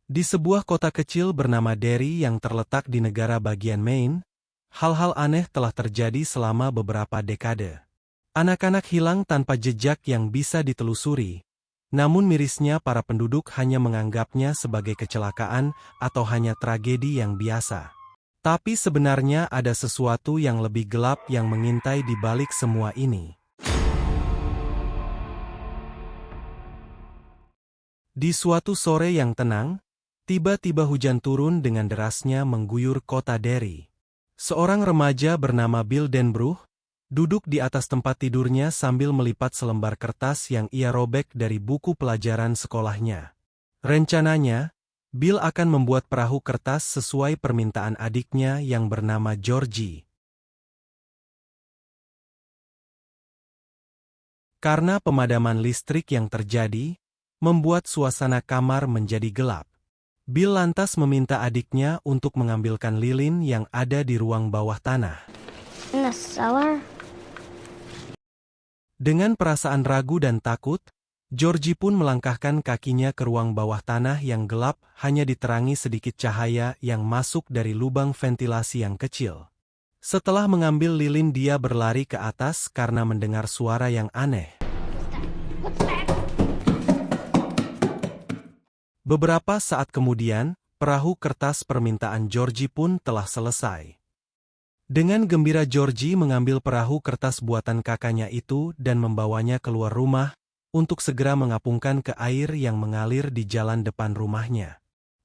Di sebuah kota kecil bernama Derry yang terletak di negara bagian Maine, hal-hal aneh telah terjadi selama beberapa dekade. Anak-anak hilang tanpa jejak yang bisa ditelusuri, namun mirisnya para penduduk hanya menganggapnya sebagai kecelakaan atau hanya tragedi yang biasa. Tapi sebenarnya ada sesuatu yang lebih gelap yang mengintai di balik semua ini. Di suatu sore yang tenang, tiba-tiba hujan turun dengan derasnya mengguyur kota Derry. Seorang remaja bernama Bill Denbrough duduk di atas tempat tidurnya sambil melipat selembar kertas yang ia robek dari buku pelajaran sekolahnya. Rencananya, Bill akan membuat perahu kertas sesuai permintaan adiknya yang bernama Georgie. Karena pemadaman listrik yang terjadi, membuat suasana kamar menjadi gelap. Bill lantas meminta adiknya untuk mengambilkan lilin yang ada di ruang bawah tanah. In the cellar? Dengan perasaan ragu dan takut, Georgie pun melangkahkan kakinya ke ruang bawah tanah yang gelap hanya diterangi sedikit cahaya yang masuk dari lubang ventilasi yang kecil. Setelah mengambil lilin dia berlari ke atas karena mendengar suara yang aneh. Beberapa saat kemudian, perahu kertas permintaan Georgie pun telah selesai. Dengan gembira Georgie mengambil perahu kertas buatan kakaknya itu dan membawanya keluar rumah untuk segera mengapungkan ke air yang mengalir di jalan depan rumahnya.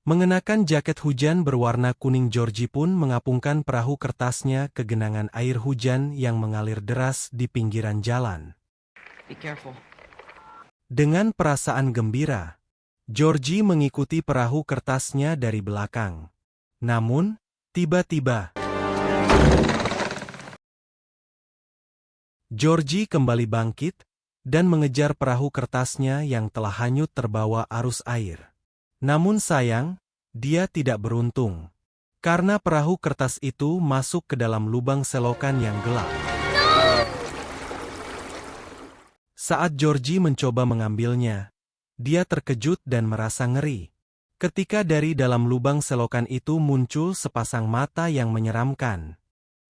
Mengenakan jaket hujan berwarna kuning, Georgie pun mengapungkan perahu kertasnya ke genangan air hujan yang mengalir deras di pinggiran jalan. Be careful. Dengan perasaan gembira, Georgie mengikuti perahu kertasnya dari belakang. Namun, tiba-tiba, Georgie kembali bangkit dan mengejar perahu kertasnya yang telah hanyut terbawa arus air. Namun sayang, dia tidak beruntung. Karena perahu kertas itu masuk ke dalam lubang selokan yang gelap. Saat Georgie mencoba mengambilnya, dia terkejut dan merasa ngeri. Ketika dari dalam lubang selokan itu muncul sepasang mata yang menyeramkan.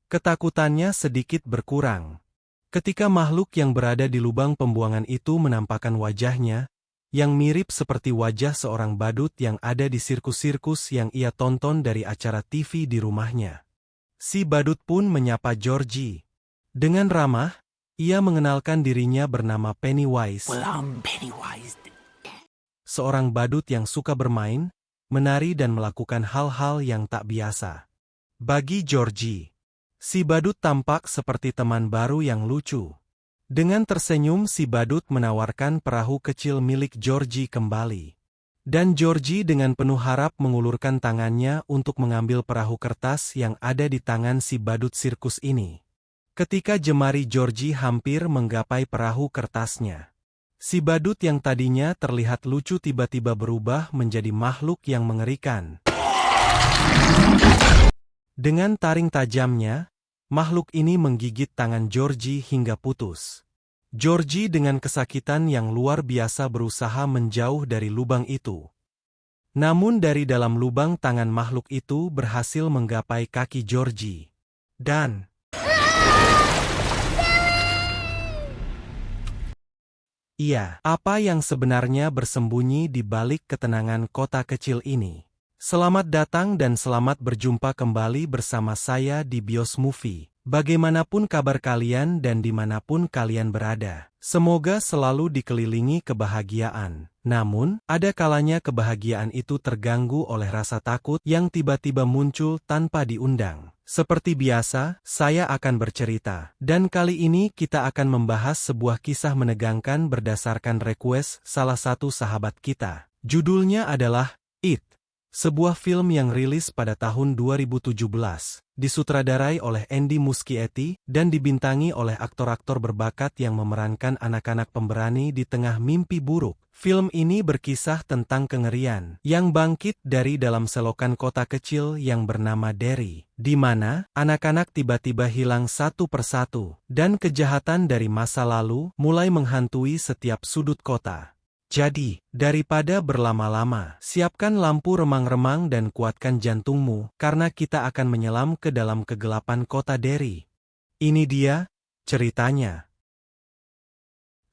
Ketakutannya sedikit berkurang. Ketika makhluk yang berada di lubang pembuangan itu menampakkan wajahnya, yang mirip seperti wajah seorang badut yang ada di sirkus-sirkus yang ia tonton dari acara TV di rumahnya. Si badut pun menyapa Georgie. Dengan ramah, ia mengenalkan dirinya bernama Pennywise. Well, I'm Pennywise. Seorang badut yang suka bermain, menari dan melakukan hal-hal yang tak biasa. Bagi Georgie, si badut tampak seperti teman baru yang lucu. Dengan tersenyum si badut menawarkan perahu kecil milik Georgie kembali. Dan Georgie dengan penuh harap mengulurkan tangannya untuk mengambil perahu kertas yang ada di tangan si badut sirkus ini. Ketika jemari Georgie hampir menggapai perahu kertasnya, si badut yang tadinya terlihat lucu tiba-tiba berubah menjadi makhluk yang mengerikan. Dengan taring tajamnya, makhluk ini menggigit tangan Georgie hingga putus. Georgie dengan kesakitan yang luar biasa berusaha menjauh dari lubang itu. Namun dari dalam lubang tangan makhluk itu berhasil menggapai kaki Georgie. Dan iya, apa yang sebenarnya bersembunyi di balik ketenangan kota kecil ini? Selamat datang dan selamat berjumpa kembali bersama saya di Bios Movie. Bagaimanapun kabar kalian dan dimanapun kalian berada, semoga selalu dikelilingi kebahagiaan. Namun, ada kalanya kebahagiaan itu terganggu oleh rasa takut yang tiba-tiba muncul tanpa diundang. Seperti biasa, saya akan bercerita. Dan kali ini kita akan membahas sebuah kisah menegangkan berdasarkan request salah satu sahabat kita. Judulnya adalah It. Sebuah film yang rilis pada tahun 2017, disutradarai oleh Andy Muschietti, dan dibintangi oleh aktor-aktor berbakat yang memerankan anak-anak pemberani di tengah mimpi buruk. Film ini berkisah tentang kengerian yang bangkit dari dalam selokan kota kecil yang bernama Derry, di mana anak-anak tiba-tiba hilang satu persatu, dan kejahatan dari masa lalu mulai menghantui setiap sudut kota. Jadi, daripada berlama-lama, siapkan lampu remang-remang dan kuatkan jantungmu, karena kita akan menyelam ke dalam kegelapan kota Derry. Ini dia ceritanya.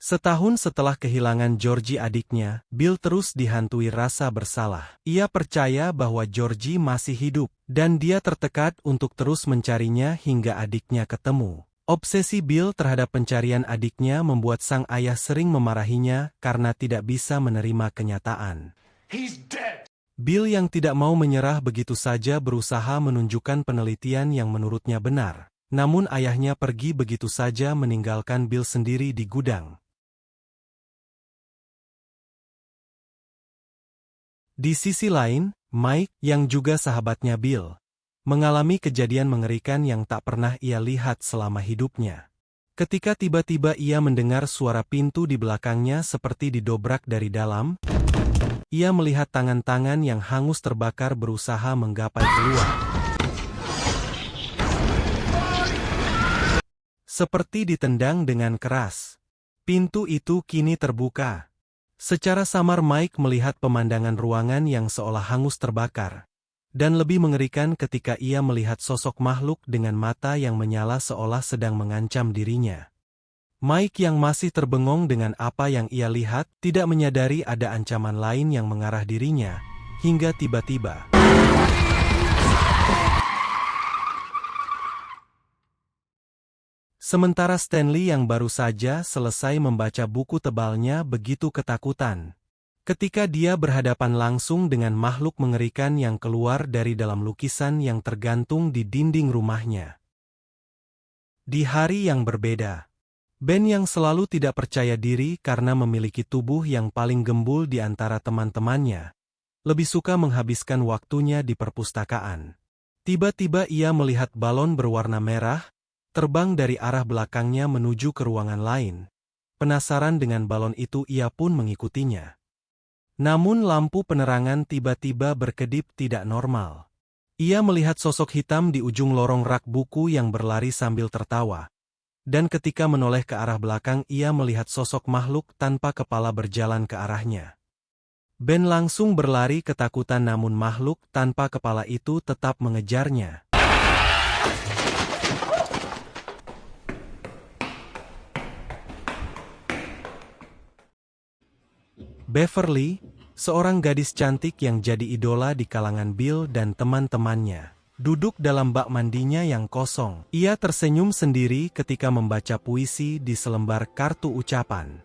Setahun setelah kehilangan Georgie adiknya, Bill terus dihantui rasa bersalah. Ia percaya bahwa Georgie masih hidup, dan dia tertekat untuk terus mencarinya hingga adiknya ketemu. Obsesi Bill terhadap pencarian adiknya membuat sang ayah sering memarahinya karena tidak bisa menerima kenyataan. He's dead. Bill yang tidak mau menyerah begitu saja berusaha menunjukkan penelitian yang menurutnya benar. Namun ayahnya pergi begitu saja meninggalkan Bill sendiri di gudang. Di sisi lain, Mike, yang juga sahabatnya Bill, mengalami kejadian mengerikan yang tak pernah ia lihat selama hidupnya. Ketika tiba-tiba ia mendengar suara pintu di belakangnya seperti didobrak dari dalam, ia melihat tangan-tangan yang hangus terbakar berusaha menggapai keluar. Seperti ditendang dengan keras. Pintu itu kini terbuka. Secara samar Mike melihat pemandangan ruangan yang seolah hangus terbakar. Dan lebih mengerikan ketika ia melihat sosok makhluk dengan mata yang menyala seolah sedang mengancam dirinya. Mike yang masih terbengong dengan apa yang ia lihat, tidak menyadari ada ancaman lain yang mengarah dirinya, hingga tiba-tiba. Sementara Stanley yang baru saja selesai membaca buku tebalnya begitu ketakutan. Ketika dia berhadapan langsung dengan makhluk mengerikan yang keluar dari dalam lukisan yang tergantung di dinding rumahnya. Di hari yang berbeda, Ben yang selalu tidak percaya diri karena memiliki tubuh yang paling gembul di antara teman-temannya, lebih suka menghabiskan waktunya di perpustakaan. Tiba-tiba ia melihat balon berwarna merah, terbang dari arah belakangnya menuju ke ruangan lain. Penasaran dengan balon itu ia pun mengikutinya. Namun lampu penerangan tiba-tiba berkedip tidak normal. Ia melihat sosok hitam di ujung lorong rak buku yang berlari sambil tertawa. Dan ketika menoleh ke arah belakang ia melihat sosok makhluk tanpa kepala berjalan ke arahnya. Ben langsung berlari ketakutan namun makhluk tanpa kepala itu tetap mengejarnya. Beverly, seorang gadis cantik yang jadi idola di kalangan Bill dan teman-temannya, duduk dalam bak mandinya yang kosong. Ia tersenyum sendiri ketika membaca puisi di selembar kartu ucapan.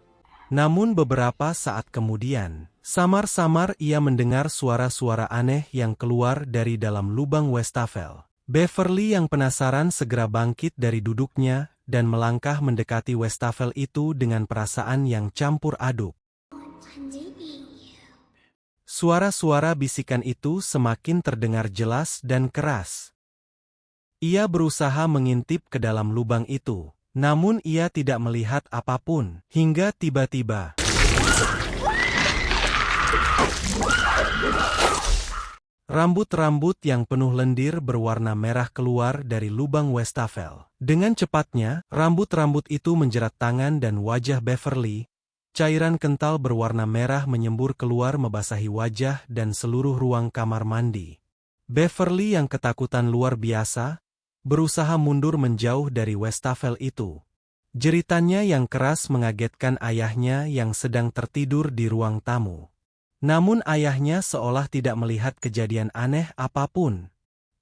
Namun beberapa saat kemudian, samar-samar ia mendengar suara-suara aneh yang keluar dari dalam lubang wastafel. Beverly yang penasaran segera bangkit dari duduknya dan melangkah mendekati wastafel itu dengan perasaan yang campur aduk. Suara-suara bisikan itu semakin terdengar jelas dan keras. Ia berusaha mengintip ke dalam lubang itu, namun ia tidak melihat apapun, hingga tiba-tiba rambut-rambut yang penuh lendir berwarna merah keluar dari lubang wastafel. Dengan cepatnya, rambut-rambut itu menjerat tangan dan wajah Beverly. Cairan kental berwarna merah menyembur keluar membasahi wajah dan seluruh ruang kamar mandi. Beverly yang ketakutan luar biasa, berusaha mundur menjauh dari wastafel itu. Jeritannya yang keras mengagetkan ayahnya yang sedang tertidur di ruang tamu. Namun ayahnya seolah tidak melihat kejadian aneh apapun.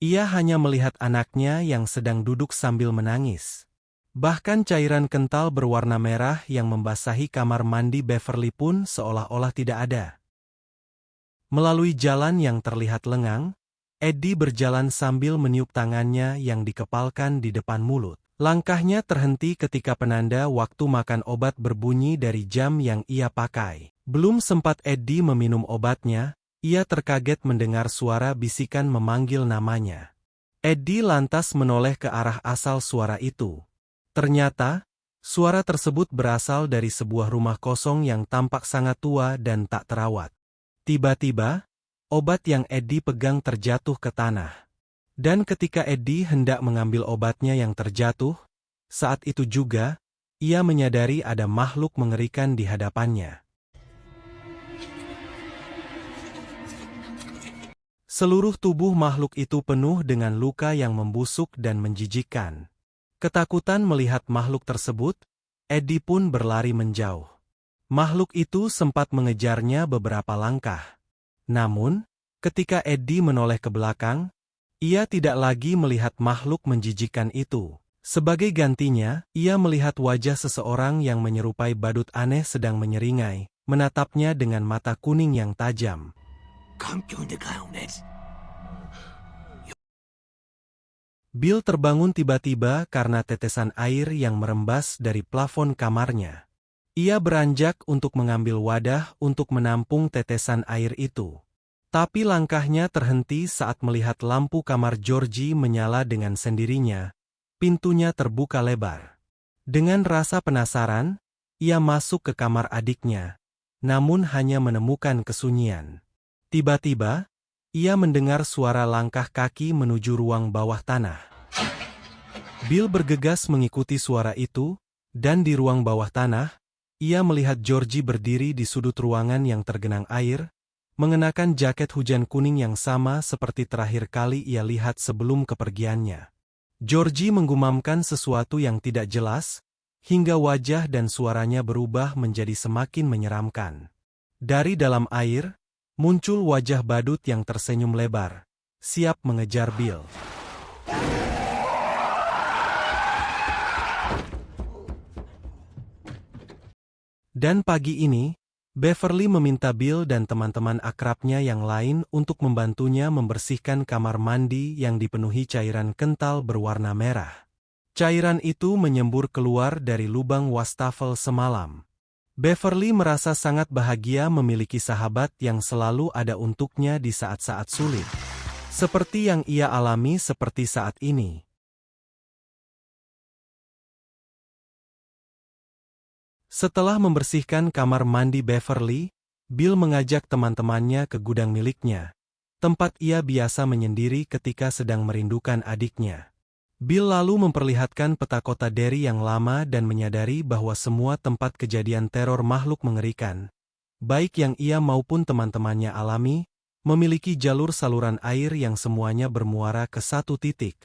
Ia hanya melihat anaknya yang sedang duduk sambil menangis. Bahkan cairan kental berwarna merah yang membasahi kamar mandi Beverly pun seolah-olah tidak ada. Melalui jalan yang terlihat lengang, Eddie berjalan sambil meniup tangannya yang dikepalkan di depan mulut. Langkahnya terhenti ketika penanda waktu makan obat berbunyi dari jam yang ia pakai. Belum sempat Eddie meminum obatnya, ia terkaget mendengar suara bisikan memanggil namanya. Eddie lantas menoleh ke arah asal suara itu. Ternyata, suara tersebut berasal dari sebuah rumah kosong yang tampak sangat tua dan tak terawat. Tiba-tiba, obat yang Eddie pegang terjatuh ke tanah. Dan ketika Eddie hendak mengambil obatnya yang terjatuh, saat itu juga, ia menyadari ada makhluk mengerikan di hadapannya. Seluruh tubuh makhluk itu penuh dengan luka yang membusuk dan menjijikkan. Ketakutan melihat makhluk tersebut, Eddie pun berlari menjauh. Makhluk itu sempat mengejarnya beberapa langkah. Namun, ketika Eddie menoleh ke belakang, ia tidak lagi melihat makhluk menjijikkan itu. Sebagai gantinya, ia melihat wajah seseorang yang menyerupai badut aneh sedang menyeringai, menatapnya dengan mata kuning yang tajam. Bill terbangun tiba-tiba karena tetesan air yang merembas dari plafon kamarnya. Ia beranjak untuk mengambil wadah untuk menampung tetesan air itu. Tapi langkahnya terhenti saat melihat lampu kamar Georgie menyala dengan sendirinya. Pintunya terbuka lebar. Dengan rasa penasaran, ia masuk ke kamar adiknya, namun hanya menemukan kesunyian. Tiba-tiba, ia mendengar suara langkah kaki menuju ruang bawah tanah. Bill bergegas mengikuti suara itu, dan di ruang bawah tanah, ia melihat Georgie berdiri di sudut ruangan yang tergenang air, mengenakan jaket hujan kuning yang sama seperti terakhir kali ia lihat sebelum kepergiannya. Georgie menggumamkan sesuatu yang tidak jelas, hingga wajah dan suaranya berubah menjadi semakin menyeramkan. Dari dalam air, muncul wajah badut yang tersenyum lebar, siap mengejar Bill. Dan pagi ini, Beverly meminta Bill dan teman-teman akrabnya yang lain untuk membantunya membersihkan kamar mandi yang dipenuhi cairan kental berwarna merah. Cairan itu menyembur keluar dari lubang wastafel semalam. Beverly merasa sangat bahagia memiliki sahabat yang selalu ada untuknya di saat-saat sulit. Seperti yang ia alami seperti saat ini. Setelah membersihkan kamar mandi Beverly, Bill mengajak teman-temannya ke gudang miliknya, tempat ia biasa menyendiri ketika sedang merindukan adiknya. Bill lalu memperlihatkan peta kota Derry yang lama dan menyadari bahwa semua tempat kejadian teror makhluk mengerikan, baik yang ia maupun teman-temannya alami, memiliki jalur saluran air yang semuanya bermuara ke satu titik,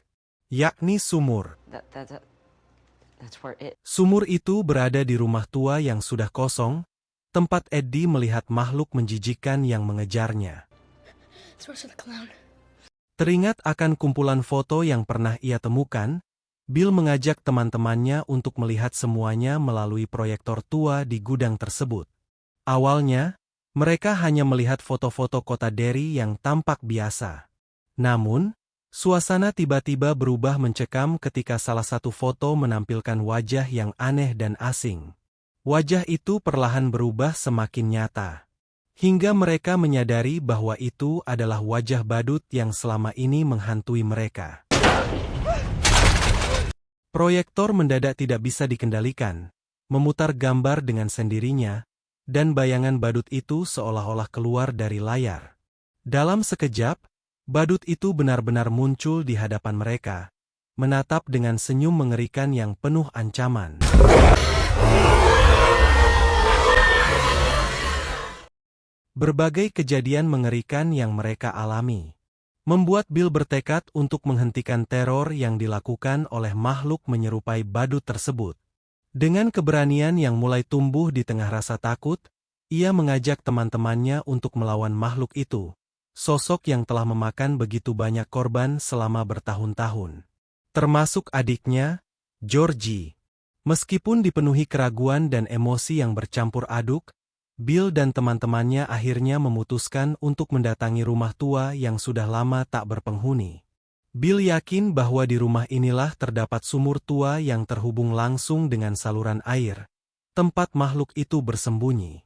yakni sumur. Sumur itu berada di rumah tua yang sudah kosong, tempat Eddie melihat makhluk menjijikkan yang mengejarnya. Teringat akan kumpulan foto yang pernah ia temukan, Bill mengajak teman-temannya untuk melihat semuanya melalui proyektor tua di gudang tersebut. Awalnya, mereka hanya melihat foto-foto kota Derry yang tampak biasa. Namun, suasana tiba-tiba berubah mencekam ketika salah satu foto menampilkan wajah yang aneh dan asing. Wajah itu perlahan berubah semakin nyata, hingga mereka menyadari bahwa itu adalah wajah badut yang selama ini menghantui mereka. Proyektor mendadak tidak bisa dikendalikan, memutar gambar dengan sendirinya, dan bayangan badut itu seolah-olah keluar dari layar. Dalam sekejap, badut itu benar-benar muncul di hadapan mereka, menatap dengan senyum mengerikan yang penuh ancaman. Berbagai kejadian mengerikan yang mereka alami membuat Bill bertekad untuk menghentikan teror yang dilakukan oleh makhluk menyerupai badut tersebut. Dengan keberanian yang mulai tumbuh di tengah rasa takut, ia mengajak teman-temannya untuk melawan makhluk itu. Sosok yang telah memakan begitu banyak korban selama bertahun-tahun. Termasuk adiknya, Georgie. Meskipun dipenuhi keraguan dan emosi yang bercampur aduk, Bill dan teman-temannya akhirnya memutuskan untuk mendatangi rumah tua yang sudah lama tak berpenghuni. Bill yakin bahwa di rumah inilah terdapat sumur tua yang terhubung langsung dengan saluran air, tempat makhluk itu bersembunyi.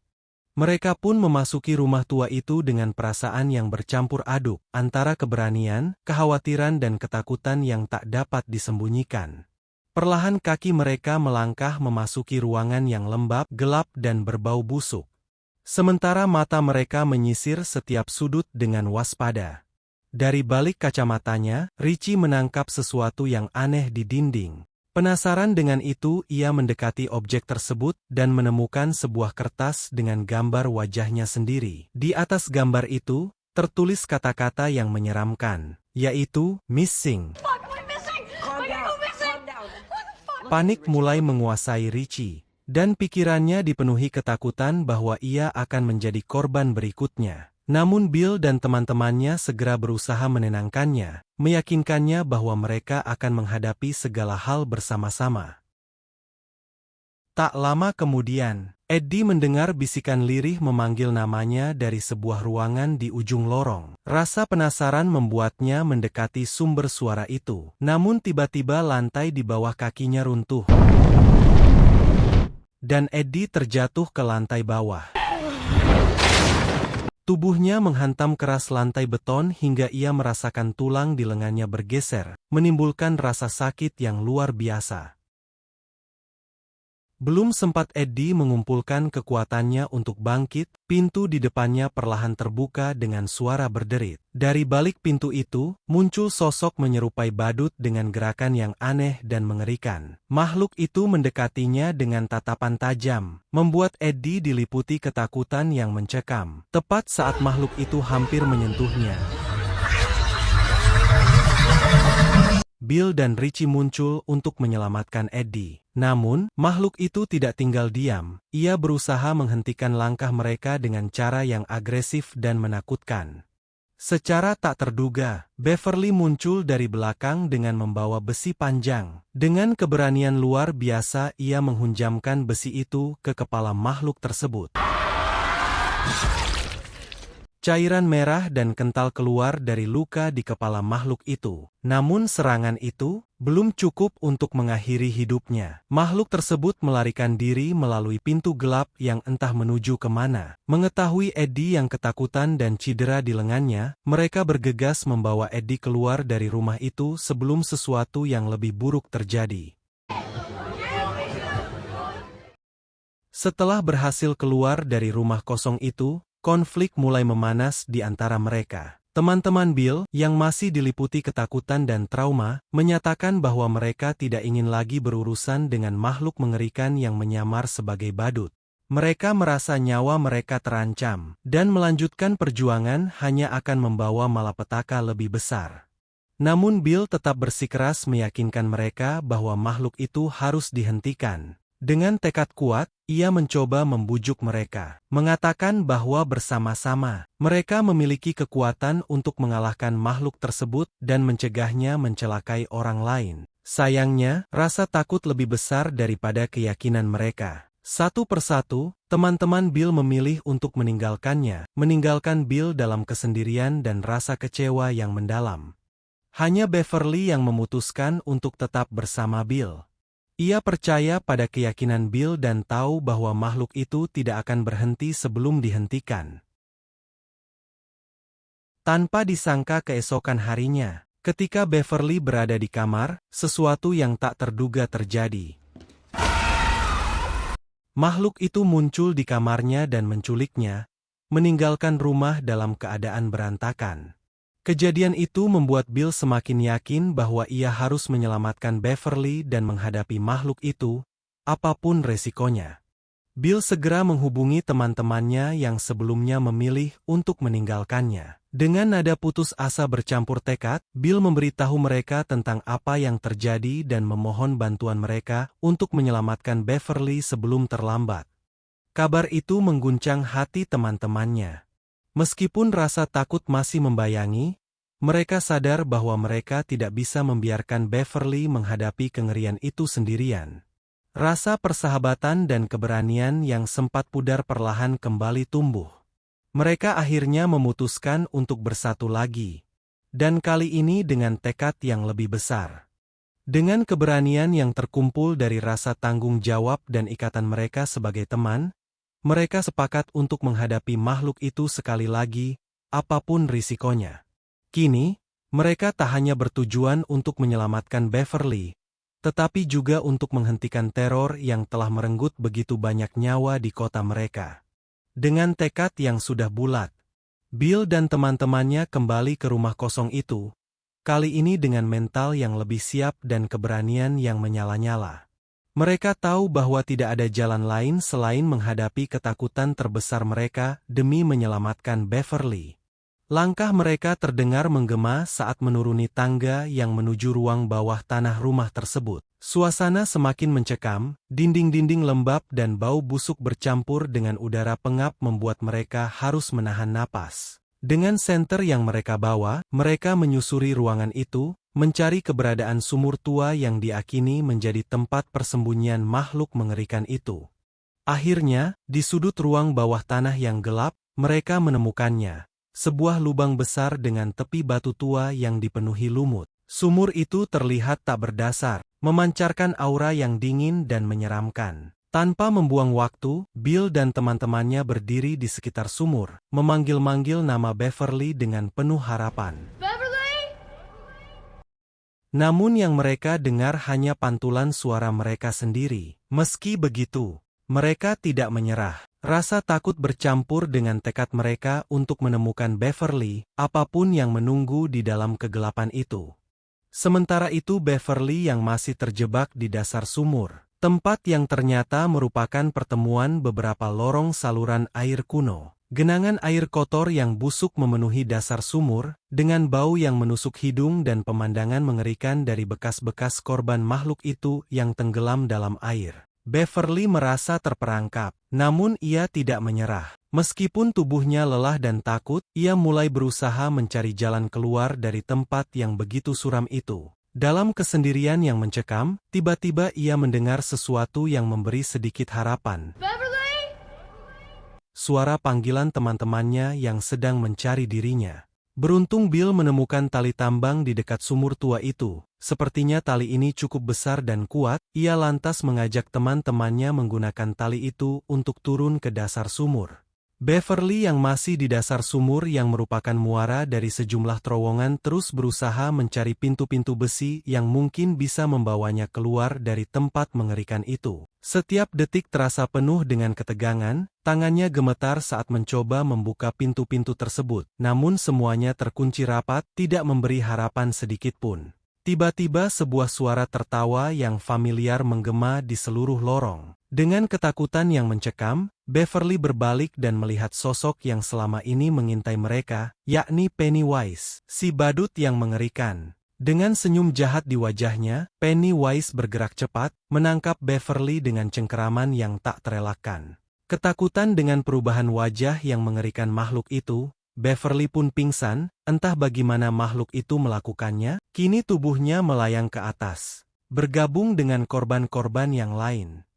Mereka pun memasuki rumah tua itu dengan perasaan yang bercampur aduk, antara keberanian, kekhawatiran dan ketakutan yang tak dapat disembunyikan. Perlahan kaki mereka melangkah memasuki ruangan yang lembab, gelap dan berbau busuk. Sementara mata mereka menyisir setiap sudut dengan waspada. Dari balik kacamatanya, Richie menangkap sesuatu yang aneh di dinding. Penasaran dengan itu, ia mendekati objek tersebut dan menemukan sebuah kertas dengan gambar wajahnya sendiri. Di atas gambar itu, tertulis kata-kata yang menyeramkan, yaitu missing. Panik mulai menguasai Richie, dan pikirannya dipenuhi ketakutan bahwa ia akan menjadi korban berikutnya. Namun Bill dan teman-temannya segera berusaha menenangkannya, meyakinkannya bahwa mereka akan menghadapi segala hal bersama-sama. Tak lama kemudian, Eddie mendengar bisikan lirih memanggil namanya dari sebuah ruangan di ujung lorong. Rasa penasaran membuatnya mendekati sumber suara itu. Namun tiba-tiba lantai di bawah kakinya runtuh. Dan Eddie terjatuh ke lantai bawah. Tubuhnya menghantam keras lantai beton hingga ia merasakan tulang di lengannya bergeser, menimbulkan rasa sakit yang luar biasa. Belum sempat Eddie mengumpulkan kekuatannya untuk bangkit, pintu di depannya perlahan terbuka dengan suara berderit. Dari balik pintu itu, muncul sosok menyerupai badut dengan gerakan yang aneh dan mengerikan. Makhluk itu mendekatinya dengan tatapan tajam, membuat Eddie diliputi ketakutan yang mencekam. Tepat saat makhluk itu hampir menyentuhnya, Bill dan Richie muncul untuk menyelamatkan Eddie. Namun, makhluk itu tidak tinggal diam. Ia berusaha menghentikan langkah mereka dengan cara yang agresif dan menakutkan. Secara tak terduga, Beverly muncul dari belakang dengan membawa besi panjang. Dengan keberanian luar biasa, ia menghunjamkan besi itu ke kepala makhluk tersebut. Cairan merah dan kental keluar dari luka di kepala makhluk itu. Namun serangan itu belum cukup untuk mengakhiri hidupnya. Makhluk tersebut melarikan diri melalui pintu gelap yang entah menuju kemana. Mengetahui Eddie yang ketakutan dan cedera di lengannya, mereka bergegas membawa Eddie keluar dari rumah itu sebelum sesuatu yang lebih buruk terjadi. Setelah berhasil keluar dari rumah kosong itu, konflik mulai memanas di antara mereka. Teman-teman Bill, yang masih diliputi ketakutan dan trauma, menyatakan bahwa mereka tidak ingin lagi berurusan dengan makhluk mengerikan yang menyamar sebagai badut. Mereka merasa nyawa mereka terancam, dan melanjutkan perjuangan hanya akan membawa malapetaka lebih besar. Namun Bill tetap bersikeras meyakinkan mereka bahwa makhluk itu harus dihentikan. Dengan tekad kuat, ia mencoba membujuk mereka, mengatakan bahwa bersama-sama, mereka memiliki kekuatan untuk mengalahkan makhluk tersebut dan mencegahnya mencelakai orang lain. Sayangnya, rasa takut lebih besar daripada keyakinan mereka. Satu persatu, teman-teman Bill memilih untuk meninggalkan Bill dalam kesendirian dan rasa kecewa yang mendalam. Hanya Beverly yang memutuskan untuk tetap bersama Bill. Ia percaya pada keyakinan Bill dan tahu bahwa makhluk itu tidak akan berhenti sebelum dihentikan. Tanpa disangka keesokan harinya, ketika Beverly berada di kamar, sesuatu yang tak terduga terjadi. Makhluk itu muncul di kamarnya dan menculiknya, meninggalkan rumah dalam keadaan berantakan. Kejadian itu membuat Bill semakin yakin bahwa ia harus menyelamatkan Beverly dan menghadapi makhluk itu, apapun resikonya. Bill segera menghubungi teman-temannya yang sebelumnya memilih untuk meninggalkannya. Dengan nada putus asa bercampur tekad, Bill memberitahu mereka tentang apa yang terjadi dan memohon bantuan mereka untuk menyelamatkan Beverly sebelum terlambat. Kabar itu mengguncang hati teman-temannya. Meskipun rasa takut masih membayangi, mereka sadar bahwa mereka tidak bisa membiarkan Beverly menghadapi kengerian itu sendirian. Rasa persahabatan dan keberanian yang sempat pudar perlahan kembali tumbuh. Mereka akhirnya memutuskan untuk bersatu lagi. Dan kali ini dengan tekad yang lebih besar. Dengan keberanian yang terkumpul dari rasa tanggung jawab dan ikatan mereka sebagai teman, mereka sepakat untuk menghadapi makhluk itu sekali lagi, apapun risikonya. Kini, mereka tak hanya bertujuan untuk menyelamatkan Beverly, tetapi juga untuk menghentikan teror yang telah merenggut begitu banyak nyawa di kota mereka. Dengan tekad yang sudah bulat, Bill dan teman-temannya kembali ke rumah kosong itu, kali ini dengan mental yang lebih siap dan keberanian yang menyala-nyala. Mereka tahu bahwa tidak ada jalan lain selain menghadapi ketakutan terbesar mereka demi menyelamatkan Beverly. Langkah mereka terdengar menggema saat menuruni tangga yang menuju ruang bawah tanah rumah tersebut. Suasana semakin mencekam, dinding-dinding lembab dan bau busuk bercampur dengan udara pengap membuat mereka harus menahan napas. Dengan senter yang mereka bawa, mereka menyusuri ruangan itu, mencari keberadaan sumur tua yang diakini menjadi tempat persembunyian makhluk mengerikan itu. Akhirnya, di sudut ruang bawah tanah yang gelap, mereka menemukannya. Sebuah lubang besar dengan tepi batu tua yang dipenuhi lumut. Sumur itu terlihat tak berdasar, memancarkan aura yang dingin dan menyeramkan. Tanpa membuang waktu, Bill dan teman-temannya berdiri di sekitar sumur, memanggil-manggil nama Beverly dengan penuh harapan. Beverly! Namun yang mereka dengar hanya pantulan suara mereka sendiri. Meski begitu, mereka tidak menyerah. Rasa takut bercampur dengan tekad mereka untuk menemukan Beverly, apapun yang menunggu di dalam kegelapan itu. Sementara itu Beverly yang masih terjebak di dasar sumur. Tempat yang ternyata merupakan pertemuan beberapa lorong saluran air kuno. Genangan air kotor yang busuk memenuhi dasar sumur, dengan bau yang menusuk hidung dan pemandangan mengerikan dari bekas-bekas korban makhluk itu yang tenggelam dalam air. Beverly merasa terperangkap, namun ia tidak menyerah. Meskipun tubuhnya lelah dan takut, ia mulai berusaha mencari jalan keluar dari tempat yang begitu suram itu. Dalam kesendirian yang mencekam, tiba-tiba ia mendengar sesuatu yang memberi sedikit harapan. Beverly! Suara panggilan teman-temannya yang sedang mencari dirinya. Beruntung Bill menemukan tali tambang di dekat sumur tua itu. Sepertinya tali ini cukup besar dan kuat, ia lantas mengajak teman-temannya menggunakan tali itu untuk turun ke dasar sumur. Beverly yang masih di dasar sumur yang merupakan muara dari sejumlah terowongan terus berusaha mencari pintu-pintu besi yang mungkin bisa membawanya keluar dari tempat mengerikan itu. Setiap detik terasa penuh dengan ketegangan, tangannya gemetar saat mencoba membuka pintu-pintu tersebut. Namun semuanya terkunci rapat, tidak memberi harapan sedikit pun. Tiba-tiba sebuah suara tertawa yang familiar menggema di seluruh lorong. Dengan ketakutan yang mencekam, Beverly berbalik dan melihat sosok yang selama ini mengintai mereka, yakni Pennywise, si badut yang mengerikan. Dengan senyum jahat di wajahnya, Pennywise bergerak cepat, menangkap Beverly dengan cengkeraman yang tak terelakkan. Ketakutan dengan perubahan wajah yang mengerikan makhluk itu, Beverly pun pingsan, entah bagaimana makhluk itu melakukannya, kini tubuhnya melayang ke atas, bergabung dengan korban-korban yang lain.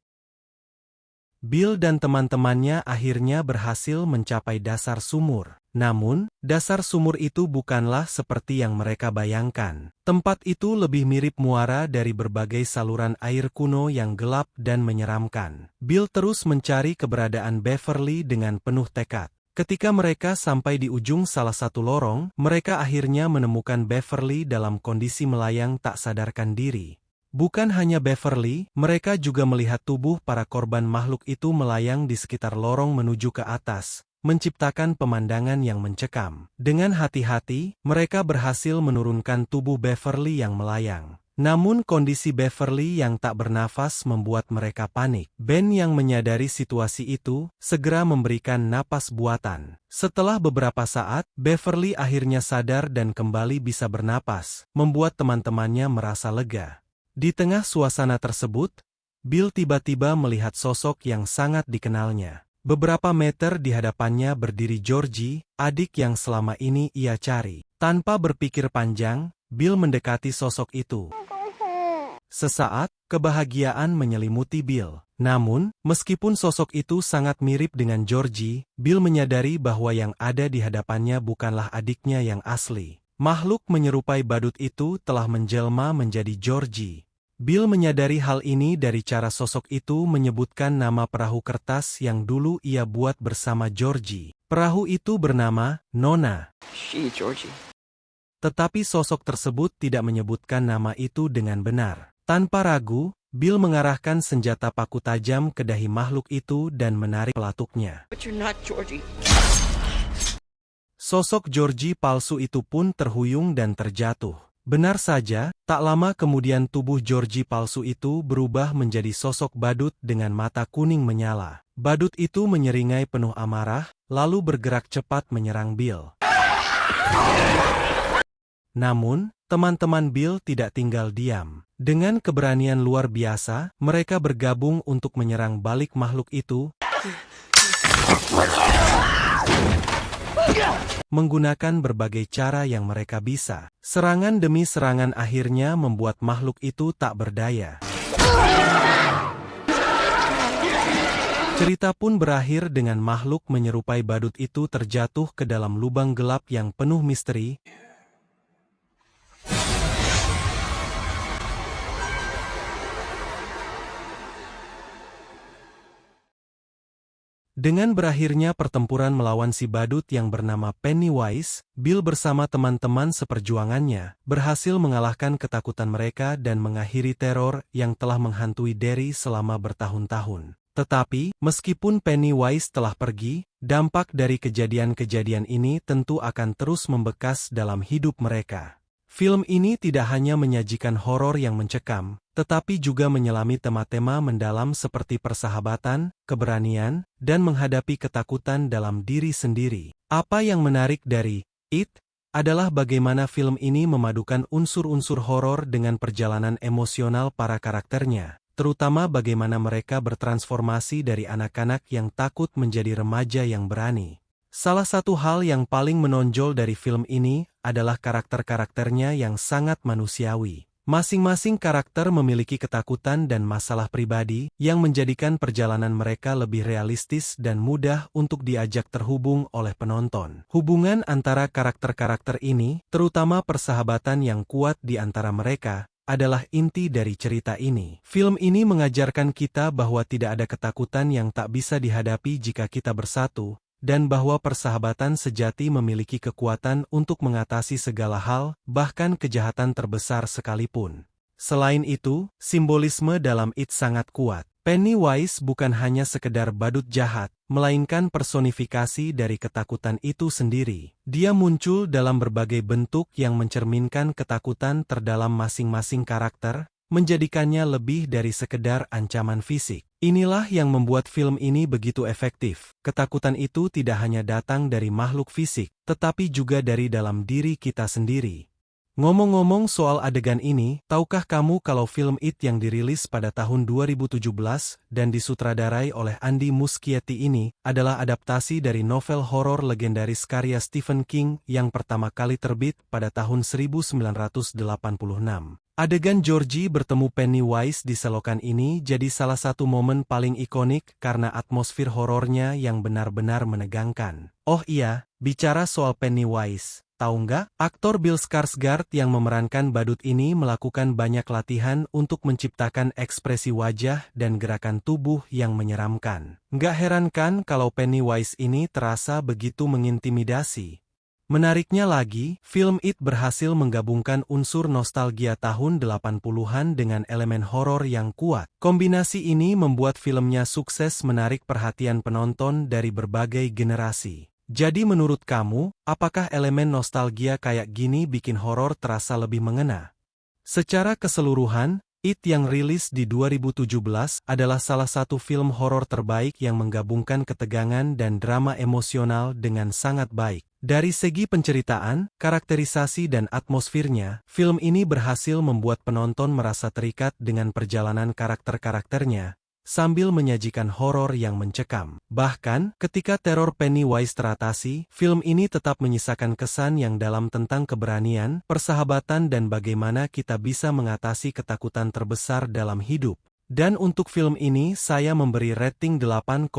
Bill dan teman-temannya akhirnya berhasil mencapai dasar sumur. Namun, dasar sumur itu bukanlah seperti yang mereka bayangkan. Tempat itu lebih mirip muara dari berbagai saluran air kuno yang gelap dan menyeramkan. Bill terus mencari keberadaan Beverly dengan penuh tekad. Ketika mereka sampai di ujung salah satu lorong, mereka akhirnya menemukan Beverly dalam kondisi melayang tak sadarkan diri. Bukan hanya Beverly, mereka juga melihat tubuh para korban makhluk itu melayang di sekitar lorong menuju ke atas, menciptakan pemandangan yang mencekam. Dengan hati-hati, mereka berhasil menurunkan tubuh Beverly yang melayang. Namun kondisi Beverly yang tak bernafas membuat mereka panik. Ben yang menyadari situasi itu, segera memberikan napas buatan. Setelah beberapa saat, Beverly akhirnya sadar dan kembali bisa bernapas, membuat teman-temannya merasa lega. Di tengah suasana tersebut, Bill tiba-tiba melihat sosok yang sangat dikenalnya. Beberapa meter di hadapannya berdiri Georgie, adik yang selama ini ia cari. Tanpa berpikir panjang, Bill mendekati sosok itu. Sesaat, kebahagiaan menyelimuti Bill. Namun, meskipun sosok itu sangat mirip dengan Georgie, Bill menyadari bahwa yang ada di hadapannya bukanlah adiknya yang asli. Makhluk menyerupai badut itu telah menjelma menjadi Georgie. Bill menyadari hal ini dari cara sosok itu menyebutkan nama perahu kertas yang dulu ia buat bersama Georgie. Perahu itu bernama Nona. She, Georgie. Tetapi sosok tersebut tidak menyebutkan nama itu dengan benar. Tanpa ragu, Bill mengarahkan senjata paku tajam ke dahi makhluk itu dan menarik pelatuknya. But you're not Georgie. Sosok Georgie palsu itu pun terhuyung dan terjatuh. Benar saja, tak lama kemudian tubuh Georgie palsu itu berubah menjadi sosok badut dengan mata kuning menyala. Badut itu menyeringai penuh amarah, lalu bergerak cepat menyerang Bill. Namun, teman-teman Bill tidak tinggal diam. Dengan keberanian luar biasa, mereka bergabung untuk menyerang balik makhluk itu, menggunakan berbagai cara yang mereka bisa. Serangan demi serangan akhirnya membuat makhluk itu tak berdaya. Cerita pun berakhir dengan makhluk menyerupai badut itu terjatuh ke dalam lubang gelap yang penuh misteri. Dengan berakhirnya pertempuran melawan si badut yang bernama Pennywise, Bill bersama teman-teman seperjuangannya berhasil mengalahkan ketakutan mereka dan mengakhiri teror yang telah menghantui Derry selama bertahun-tahun. Tetapi, meskipun Pennywise telah pergi, dampak dari kejadian-kejadian ini tentu akan terus membekas dalam hidup mereka. Film ini tidak hanya menyajikan horor yang mencekam, tetapi juga menyelami tema-tema mendalam seperti persahabatan, keberanian, dan menghadapi ketakutan dalam diri sendiri. Apa yang menarik dari It adalah bagaimana film ini memadukan unsur-unsur horor dengan perjalanan emosional para karakternya, terutama bagaimana mereka bertransformasi dari anak-anak yang takut menjadi remaja yang berani. Salah satu hal yang paling menonjol dari film ini adalah karakter-karakternya yang sangat manusiawi. Masing-masing karakter memiliki ketakutan dan masalah pribadi yang menjadikan perjalanan mereka lebih realistis dan mudah untuk diajak terhubung oleh penonton. Hubungan antara karakter-karakter ini, terutama persahabatan yang kuat di antara mereka, adalah inti dari cerita ini. Film ini mengajarkan kita bahwa tidak ada ketakutan yang tak bisa dihadapi jika kita bersatu, dan bahwa persahabatan sejati memiliki kekuatan untuk mengatasi segala hal, bahkan kejahatan terbesar sekalipun. Selain itu, simbolisme dalam It sangat kuat. Pennywise bukan hanya sekedar badut jahat, melainkan personifikasi dari ketakutan itu sendiri. Dia muncul dalam berbagai bentuk yang mencerminkan ketakutan terdalam masing-masing karakter, menjadikannya lebih dari sekedar ancaman fisik. Inilah yang membuat film ini begitu efektif. Ketakutan itu tidak hanya datang dari makhluk fisik, tetapi juga dari dalam diri kita sendiri. Ngomong-ngomong soal adegan ini, tahukah kamu kalau film It yang dirilis pada tahun 2017 dan disutradarai oleh Andy Muschietti ini adalah adaptasi dari novel horor legendaris karya Stephen King yang pertama kali terbit pada tahun 1986. Adegan Georgie bertemu Pennywise di selokan ini jadi salah satu momen paling ikonik karena atmosfer horornya yang benar-benar menegangkan. Oh iya, bicara soal Pennywise, tahu nggak? Aktor Bill Skarsgård yang memerankan badut ini melakukan banyak latihan untuk menciptakan ekspresi wajah dan gerakan tubuh yang menyeramkan. Nggak heran kan kalau Pennywise ini terasa begitu mengintimidasi. Menariknya lagi, film It berhasil menggabungkan unsur nostalgia tahun 80-an dengan elemen horor yang kuat. Kombinasi ini membuat filmnya sukses menarik perhatian penonton dari berbagai generasi. Jadi menurut kamu, apakah elemen nostalgia kayak gini bikin horor terasa lebih mengena? Secara keseluruhan, It yang rilis di 2017 adalah salah satu film horor terbaik yang menggabungkan ketegangan dan drama emosional dengan sangat baik. Dari segi penceritaan, karakterisasi dan atmosfernya, film ini berhasil membuat penonton merasa terikat dengan perjalanan karakter-karakternya, sambil menyajikan horor yang mencekam. Bahkan, ketika teror Pennywise teratasi, film ini tetap menyisakan kesan yang dalam tentang keberanian, persahabatan dan bagaimana kita bisa mengatasi ketakutan terbesar dalam hidup. Dan untuk film ini saya memberi rating 8,5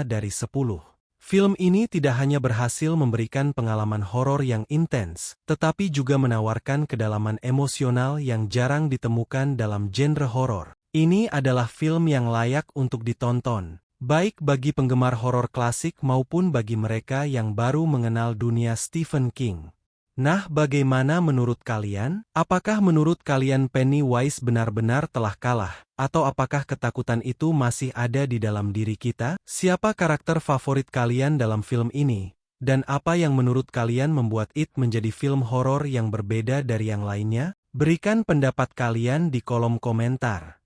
dari 10. Film ini tidak hanya berhasil memberikan pengalaman horor yang intens, tetapi juga menawarkan kedalaman emosional yang jarang ditemukan dalam genre horor. Ini adalah film yang layak untuk ditonton, baik bagi penggemar horor klasik maupun bagi mereka yang baru mengenal dunia Stephen King. Nah, bagaimana menurut kalian? Apakah menurut kalian Pennywise benar-benar telah kalah? Atau apakah ketakutan itu masih ada di dalam diri kita? Siapa karakter favorit kalian dalam film ini? Dan apa yang menurut kalian membuat It menjadi film horor yang berbeda dari yang lainnya? Berikan pendapat kalian di kolom komentar.